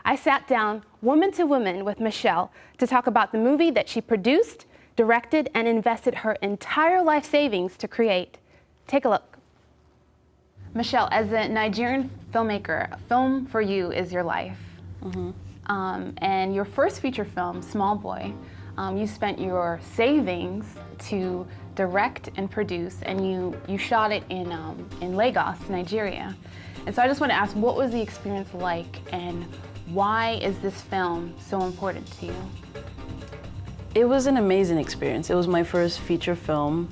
I sat down woman to woman with Michelle to talk about the movie that she produced, directed, and invested her entire life savings to create. Take a look. Michelle, as a Nigerian filmmaker, film for you is your life. Mm-hmm. And your first feature film, Small Boy, you spent your savings to direct and produce, and you shot it in Lagos, Nigeria. And so I just want to ask, what was the experience like, and why is this film so important to you? It was an amazing experience. It was my first feature film,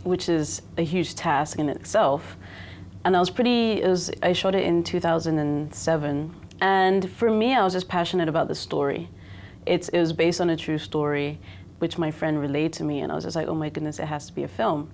which is a huge task in itself. And I shot it in 2007. And for me, I was just passionate about the story. It was based on a true story, which my friend relayed to me, and I was just like, oh my goodness, it has to be a film.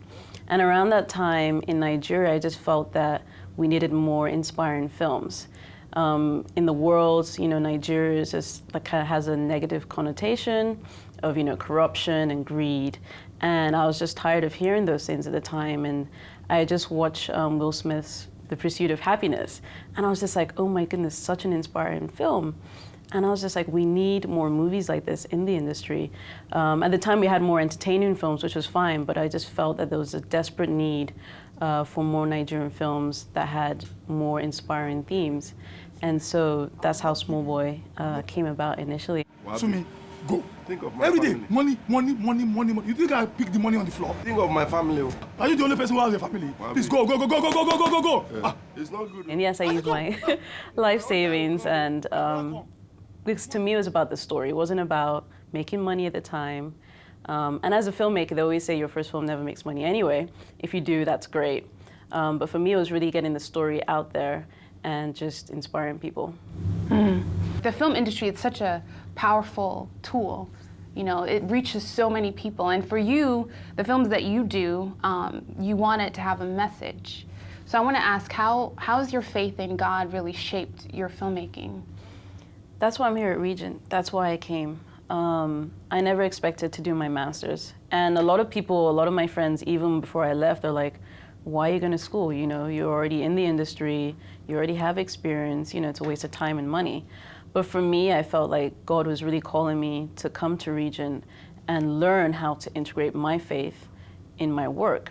And around that time in Nigeria, I just felt that we needed more inspiring films. In the world, Nigeria is just kind of has a negative connotation of, corruption and greed. And I was just tired of hearing those things at the time. And I just watched Will Smith's The Pursuit of Happiness. And I was just like, oh my goodness, such an inspiring film. And I was just like, we need more movies like this in the industry. At the time we had more entertaining films, which was fine, but I just felt that there was a desperate need for more Nigerian films that had more inspiring themes. And so that's how Small Boy came about initially. Sumi, go. Think of my Every day, family. money. You think I pick the money on the floor? Think of my family. Are you the only person who has a family? Please go. Yeah. It's not good. And yes, I used my life savings, and because to me it was about the story. It wasn't about making money at the time. And as a filmmaker, they always say your first film never makes money anyway. If you do, that's great. But for me, it was really getting the story out there and just inspiring people. Mm-hmm. The film industry is such a powerful tool. It reaches so many people. And for you, the films that you do, you want it to have a message. So I want to ask, how's your faith in God really shaped your filmmaking? That's why I'm here at Regent. That's why I came. I never expected to do my master's. And a lot of my friends, even before I left, they're like, why are you going to school? You're already in the industry, you already have experience, it's a waste of time and money. But for me, I felt like God was really calling me to come to Regent and learn how to integrate my faith in my work.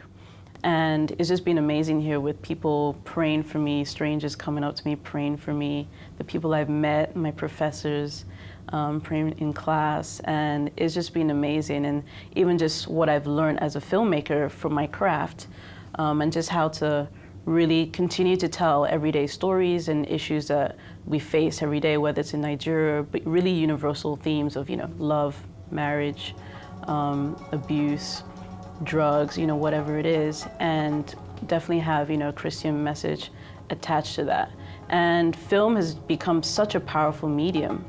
And it's just been amazing here with people praying for me, strangers coming up to me, praying for me, the people I've met, my professors, praying in class, and it's just been amazing. And even just what I've learned as a filmmaker from my craft, and just how to really continue to tell everyday stories and issues that we face every day, whether it's in Nigeria, but really universal themes of, love, marriage, abuse, drugs, whatever it is, and definitely have, a Christian message attached to that. And film has become such a powerful medium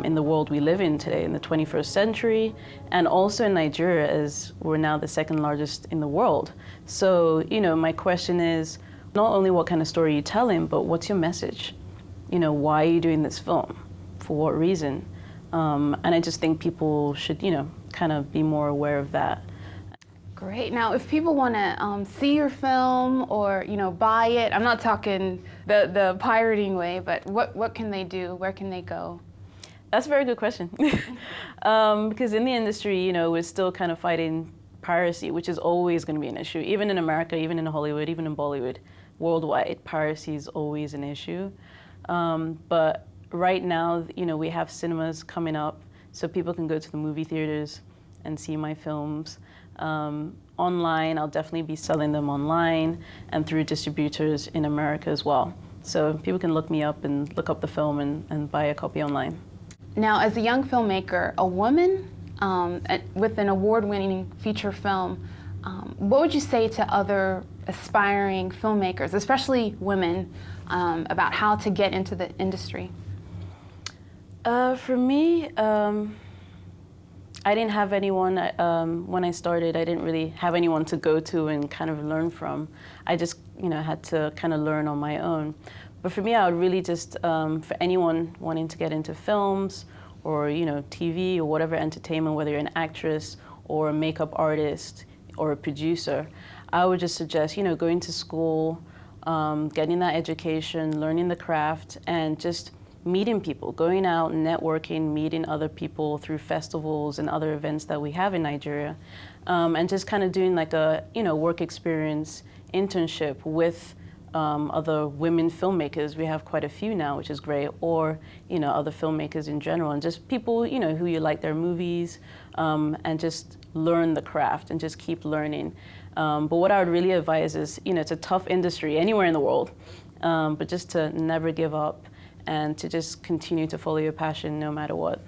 in the world we live in today, in the 21st century, and also in Nigeria, as we're now the second largest in the world. So, my question is, not only what kind of story you're telling, but what's your message? Why are you doing this film? For what reason? And I just think people should, kind of be more aware of that. Great. Now, if people want to see your film or, buy it, I'm not talking the pirating way, but what can they do? Where can they go? That's a very good question. Because in the industry, we're still kind of fighting piracy, which is always going to be an issue. Even in America, even in Hollywood, even in Bollywood, worldwide, piracy is always an issue. But right now, we have cinemas coming up, so people can go to the movie theaters and see my films. Online, I'll definitely be selling them online and through distributors in America as well. So people can look me up and look up the film and buy a copy online. Now, as a young filmmaker, a woman with an award-winning feature film, what would you say to other aspiring filmmakers, especially women, about how to get into the industry? For me, I didn't have anyone, when I started, I didn't really have anyone to go to and kind of learn from. I just, had to kind of learn on my own. But for me, I would really just, for anyone wanting to get into films or, TV or whatever entertainment, whether you're an actress or a makeup artist or a producer, I would just suggest, going to school, getting that education, learning the craft, and just meeting people, going out, networking, meeting other people through festivals and other events that we have in Nigeria, and just kind of doing like a work experience internship with other women filmmakers. We have quite a few now, which is great, or other filmmakers in general, and just people who you like their movies, and just learn the craft and just keep learning. But what I would really advise is, it's a tough industry anywhere in the world, but just to never give up and to just continue to follow your passion no matter what.